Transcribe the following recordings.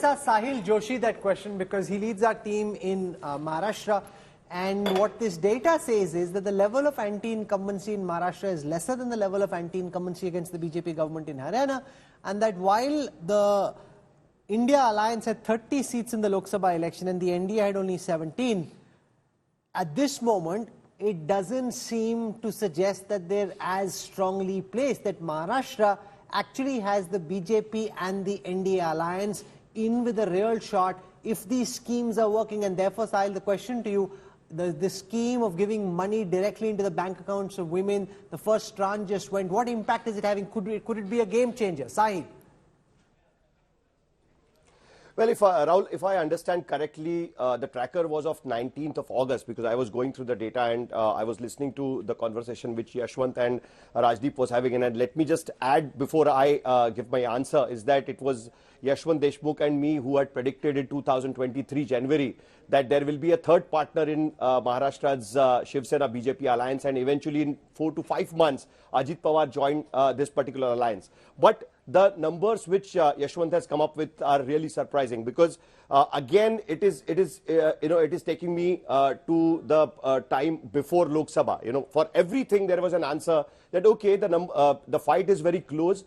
let's ask Sahil Joshi that question because he leads our team in Maharashtra. And what this data says is that the level of anti-incumbency in Maharashtra is lesser than the level of anti-incumbency against the BJP government in Haryana. And that while the India alliance had 30 seats in the Lok Sabha election and the NDA had only 17, at this moment, it doesn't seem to suggest that they're as strongly placed, that Maharashtra actually has the BJP and the NDA alliance in with a real shot if these schemes are working. And therefore, Sahil, the question to you, the scheme of giving money directly into the bank accounts of women, the first tranche just went. What impact is it having? Could it be a game changer? Sahil. Well, Rahul, if I understand correctly, the tracker was of 19th of August because I was going through the data and I was listening to the conversation which Yashwant and Rajdeep was having. And let me just add before I give my answer is that it was Yashwant Deshmukh and me who had predicted in 2023 January that there will be a third partner in Maharashtra's Shiv Sena BJP alliance, and eventually in 4 to 5 months Ajit Pawar joined this particular alliance. But the numbers which Yashwant has come up with are really surprising because again it is taking me to the time before Lok Sabha. For everything there was an answer that okay, the fight is very close.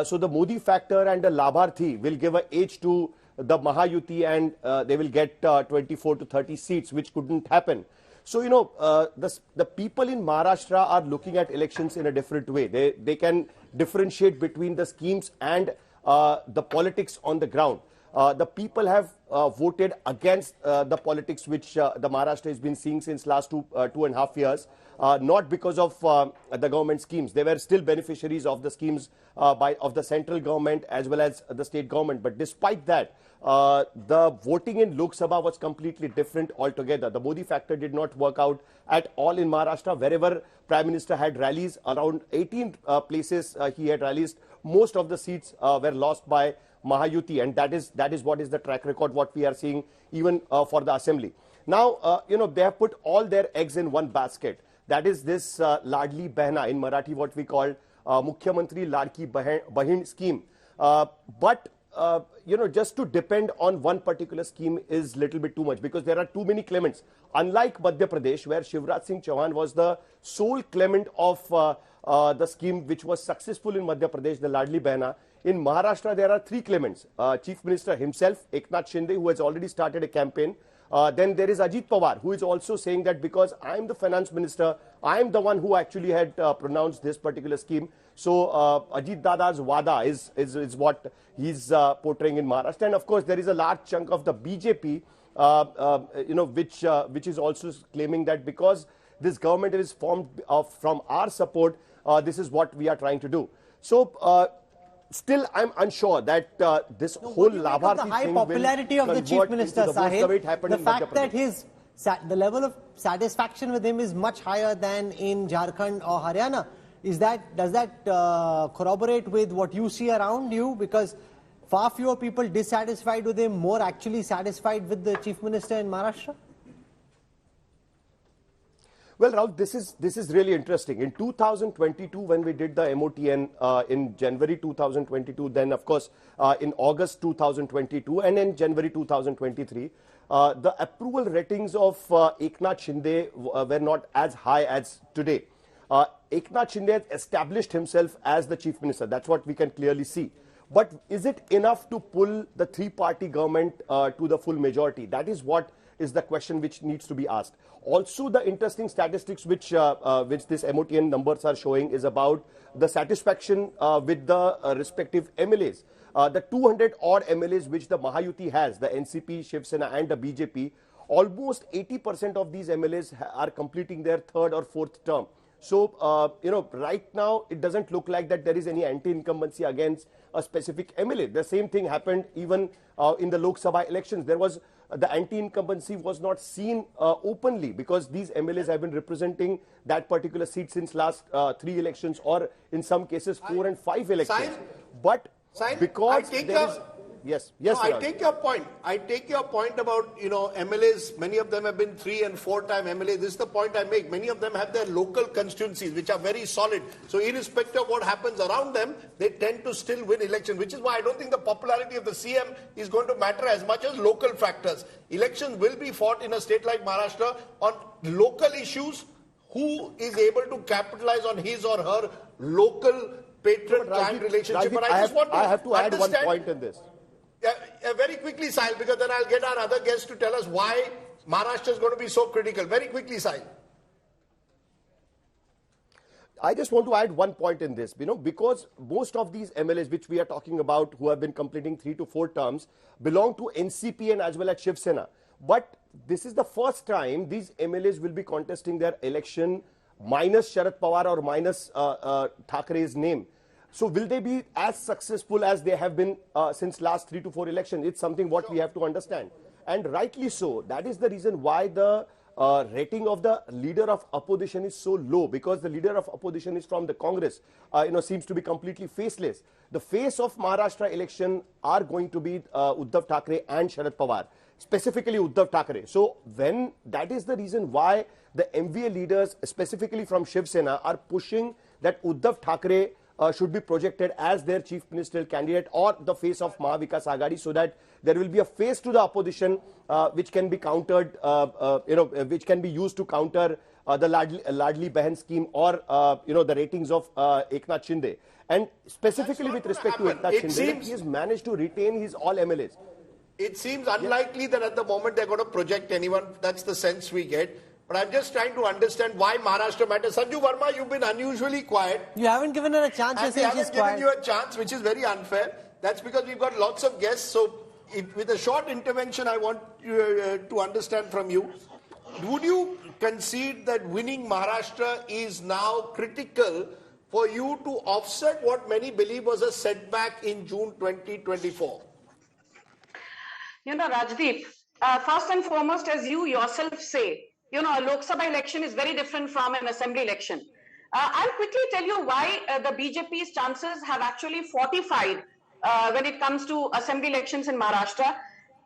So the Modi factor and the Labharthi will give an edge to the Mahayuti and they will get 24 to 30 seats, which couldn't happen. So, the people in Maharashtra are looking at elections in a different way. They can differentiate between the schemes and the politics on the ground. The people have voted against the politics which the Maharashtra has been seeing since last 2.5 years, not because of the government schemes. They were still beneficiaries of the schemes of the central government as well as the state government. But despite that, the voting in Lok Sabha was completely different altogether. The Modi factor did not work out at all in Maharashtra. Wherever Prime Minister had rallies, around 18 places he had rallies, most of the seats were lost by Mahayuti, and that is what is the track record what we are seeing even for the assembly. Now, they have put all their eggs in one basket. That is this Ladli Behna, in Marathi what we call Mukhyamantri Ladki Bahin scheme. But just to depend on one particular scheme is little bit too much because there are too many claimants. Unlike Madhya Pradesh, where Shivraj Singh Chauhan was the sole claimant of the scheme which was successful in Madhya Pradesh, the Ladli Behna, in Maharashtra there are 3 claimants. Chief Minister himself, Eknath Shinde, who has already started a campaign. Then there is Ajit Pawar, who is also saying that because I am the finance minister, I am the one who actually had pronounced this particular scheme. So Ajit Dada's Wada is what he's portraying in Maharashtra. And of course, there is a large chunk of the BJP, which is also claiming that because this government is formed from our support, this is what we are trying to do. So still, I'm unsure that this whole Labharthi the high thing popularity of the Chief Minister, Sahil, the fact that the level of satisfaction with him is much higher than in Jharkhand or Haryana. Does that corroborate with what you see around you? Because far fewer people dissatisfied with him, more actually satisfied with the Chief Minister in Maharashtra? Well, Rahul, this is really interesting. In 2022, when we did the MOTN in January 2022, then of course in August 2022 and in January 2023, the approval ratings of Eknath Shinde were not as high as today. Eknath Shinde has established himself as the Chief Minister. That's what we can clearly see. But is it enough to pull the three-party government to the full majority? That is what is the question which needs to be asked. Also, the interesting statistics which this MOTN numbers are showing is about the satisfaction with the respective MLAs. The 200 odd MLAs which the Mahayuti has, the NCP, Shiv Sena and the BJP, almost 80% of these MLAs are completing their third or fourth term. So, right now it doesn't look like that there is any anti-incumbency against a specific MLA. The same thing happened even in the Lok Sabha elections. There was the anti-incumbency was not seen openly because these MLAs have been representing that particular seat since last 3 elections or in some cases 4 and 5 elections. But because there is... Yes, No, yes, I Raj. take your point. I take your point about, MLAs. Many of them have been 3- and 4-time MLAs. This is the point I make. Many of them have their local constituencies, which are very solid. So irrespective of what happens around them, they tend to still win elections, which is why I don't think the popularity of the CM is going to matter as much as local factors. Elections will be fought in a state like Maharashtra on local issues. Who is able to capitalize on his or her local patron-client relationship? But I have to add one point in this. Very quickly, Sahil, because then I'll get our other guests to tell us why Maharashtra is going to be so critical. Very quickly, Sahil. I just want to add one point in this, because most of these MLAs which we are talking about who have been completing 3 to 4 terms belong to NCP and as well as Shiv Sena. But this is the first time these MLAs will be contesting their election minus Sharad Pawar or minus Thackeray's name. So will they be as successful as they have been since last 3 to 4 elections? It's something what we have to understand. And rightly so. That is the reason why the rating of the leader of opposition is so low, because the leader of opposition is from the Congress, seems to be completely faceless. The face of Maharashtra election are going to be Uddhav Thackeray and Sharad Pawar, specifically Uddhav Thackeray. So when that is the reason why the MVA leaders, specifically from Shiv Sena, are pushing that Uddhav Thackeray should be projected as their chief ministerial candidate or the face of Mahavikas Aghadi, so that there will be a face to the opposition which can be countered, which can be used to counter the Ladli Behan scheme or the ratings of Eknath Shinde. And specifically with respect to Eknath Shinde, he has managed to retain his all MLAs. It seems unlikely that at the moment they're going to project anyone. That's the sense we get. But I'm just trying to understand why Maharashtra matters. Sanju Verma, you've been unusually quiet. You haven't given her a chance. And we haven't given you a chance, which is very unfair. That's because we've got lots of guests. So with a short intervention, I want to understand from you. Would you concede that winning Maharashtra is now critical for you to offset what many believe was a setback in June 2024? Rajdeep, first and foremost, as you yourself say, a Lok Sabha election is very different from an assembly election. I'll quickly tell you why the BJP's chances have actually fortified when it comes to assembly elections in Maharashtra.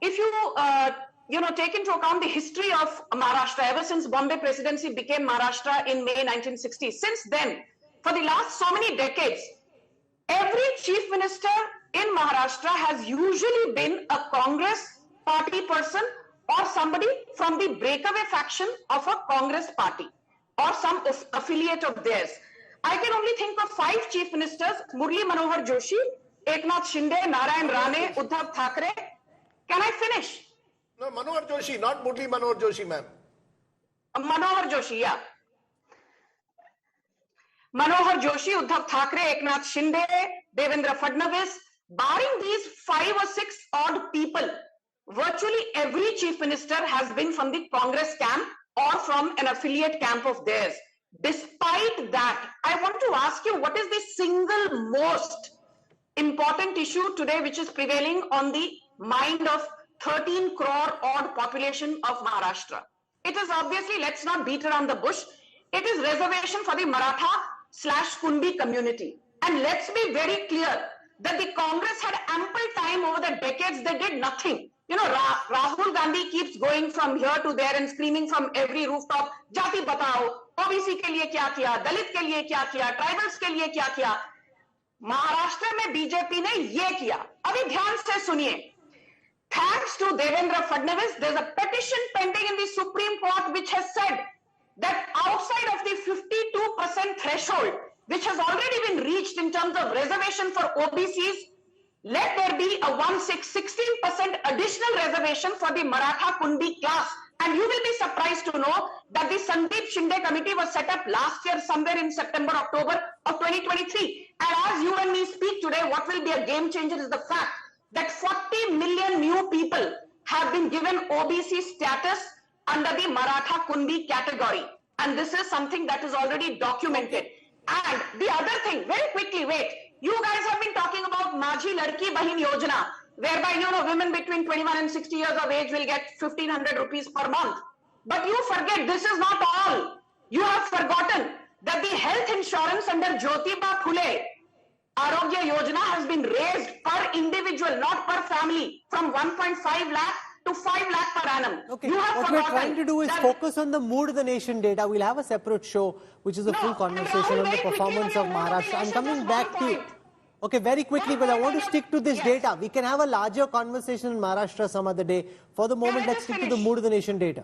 If you, take into account the history of Maharashtra, ever since Bombay Presidency became Maharashtra in May 1960, since then, for the last so many decades, every chief minister in Maharashtra has usually been a Congress party person or somebody from the breakaway faction of a Congress party or some affiliate of theirs. I can only think of 5 chief ministers: Murli Manohar Joshi, Eknath Shinde, Narayan Rane, Uddhav Thackeray. Can I finish? No, Manohar Joshi, not Murli Manohar Joshi, ma'am. Manohar Joshi, yeah. Manohar Joshi, Uddhav Thackeray, Eknath Shinde, Devendra Fadnavis. Barring these 5 or 6 odd people, virtually every chief minister has been from the Congress camp or from an affiliate camp of theirs. Despite that, I want to ask you, what is the single most important issue today which is prevailing on the mind of 13 crore odd population of Maharashtra? It is obviously, let's not beat around the bush, it is reservation for the Maratha/Kunbi community. And let's be very clear that the Congress had ample time over the decades. They did nothing. Rahul Gandhi keeps going from here to there and screaming from every rooftop, Jati batao, OBC ke liye kya kiya, Dalit ke liye kya kiya, tribals ke liye kya kiya. Maharashtra mein BJP ne ye kiya. Abhi dhyan se suniye. Thanks to Devendra Fadnavis, there's a petition pending in the Supreme Court which has said that outside of the 52% threshold, which has already been reached in terms of reservation for OBCs, let there be a 16% additional reservation for the Maratha Kundi class. And you will be surprised to know that the Sandeep Shinde committee was set up last year, somewhere in September, October of 2023. And as you and me speak today, what will be a game changer is the fact that 40 million new people have been given OBC status under the Maratha Kundi category. And this is something that is already documented. And the other thing, very quickly, wait, you guys have been talking about Majhi Ladki Bahin Yojana, whereby, women between 21 and 60 years of age will get 1,500 rupees per month. But you forget, this is not all. You have forgotten that the health insurance under Jyotiba Phule Arogya Yojana has been raised per individual, not per family, from 1.5 lakh to 5 lakh per annum. Okay, You have what we're trying to do is that focus on the mood of the nation data. We'll have a separate show, which is a full conversation on the performance of Maharashtra. I'm coming back to... Okay, very quickly, but I want to stick to this data. We can have a larger conversation in Maharashtra some other day. For the moment, let's stick to the mood of the nation data.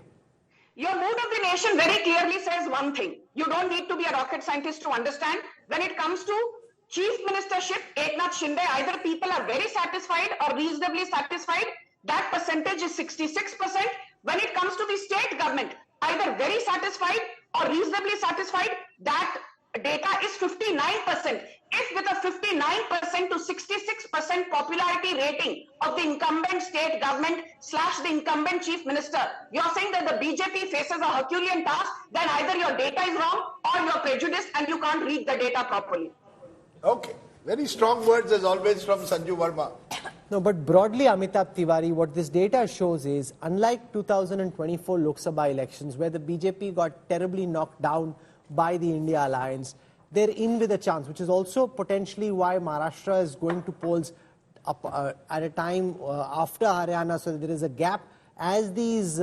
Your mood of the nation very clearly says one thing. You don't need to be a rocket scientist to understand. When it comes to Chief Ministership, Eknath Shinde, either people are very satisfied or reasonably satisfied. That percentage is 66%. When it comes to the state government, either very satisfied or reasonably satisfied, that data is 59%. If with a 59% to 66% popularity rating of the incumbent state government / the incumbent chief minister, you're saying that the BJP faces a Herculean task, then either your data is wrong or you're prejudiced and you can't read the data properly. Okay. Very strong words as always from Sanju Verma. No, but broadly, Amitabh Tiwari, what this data shows is, unlike 2024 Lok Sabha elections, where the BJP got terribly knocked down by the India alliance, they're in with a chance, which is also potentially why Maharashtra is going to polls up, at a time after Haryana, so there is a gap. As these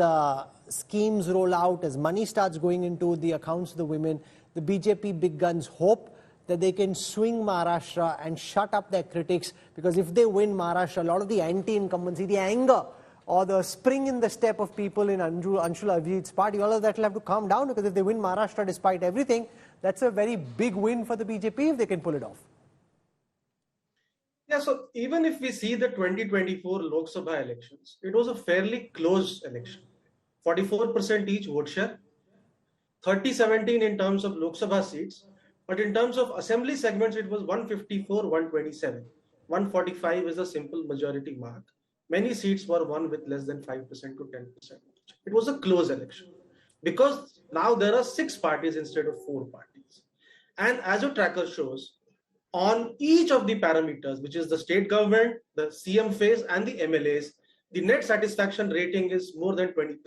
schemes roll out, as money starts going into the accounts of the women, the BJP big guns hope that they can swing Maharashtra and shut up their critics, because if they win Maharashtra, a lot of the anti-incumbency, the anger or the spring in the step of people in Anshula Avijit's party, all of that will have to calm down, because if they win Maharashtra despite everything, that's a very big win for the BJP if they can pull it off. Yeah, so even if we see the 2024 Lok Sabha elections, it was a fairly close election. 44% each vote share, 30-17 in terms of Lok Sabha seats, but in terms of assembly segments, it was 154-127. 145 is a simple majority mark. Many seats were won with less than 5% to 10%. It was a close election because now there are 6 parties instead of 4 parties. And as your tracker shows, on each of the parameters, which is the state government, the CM phase and the MLAs, the net satisfaction rating is more than 20%.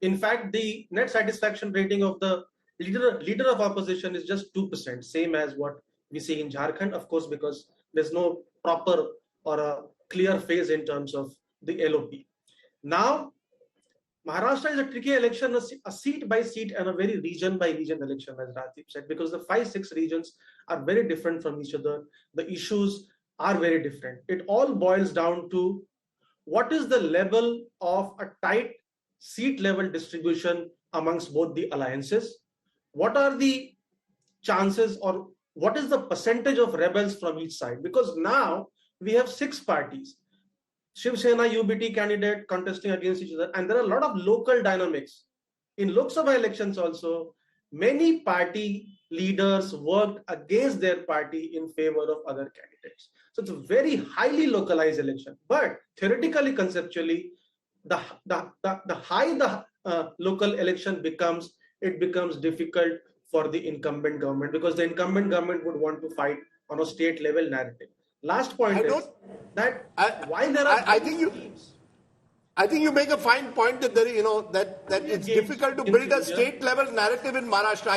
In fact, the net satisfaction rating of the leader of opposition is just 2%, same as what we see in Jharkhand, of course, because there's no proper or a clear phase in terms of the LOP. Now, Maharashtra is a tricky election, a seat by seat and a very region by region election, as Rajiv said, because the 5-6 regions are very different from each other. The issues are very different. It all boils down to what is the level of a tight seat level distribution amongst both the alliances. What are the chances, or what is the percentage of rebels from each side? Because now we have 6 parties, Shiv Sena UBT candidate contesting against each other, and there are a lot of local dynamics. In Lok Sabha elections also, many party leaders worked against their party in favor of other candidates. So it's a very highly localized election. But theoretically, conceptually, the higher the local election becomes, it becomes difficult for the incumbent government, because the incumbent government would want to fight on a state level narrative. Last point is that while there are I think you make a fine point that there, that it's difficult to build a state level narrative in Maharashtra.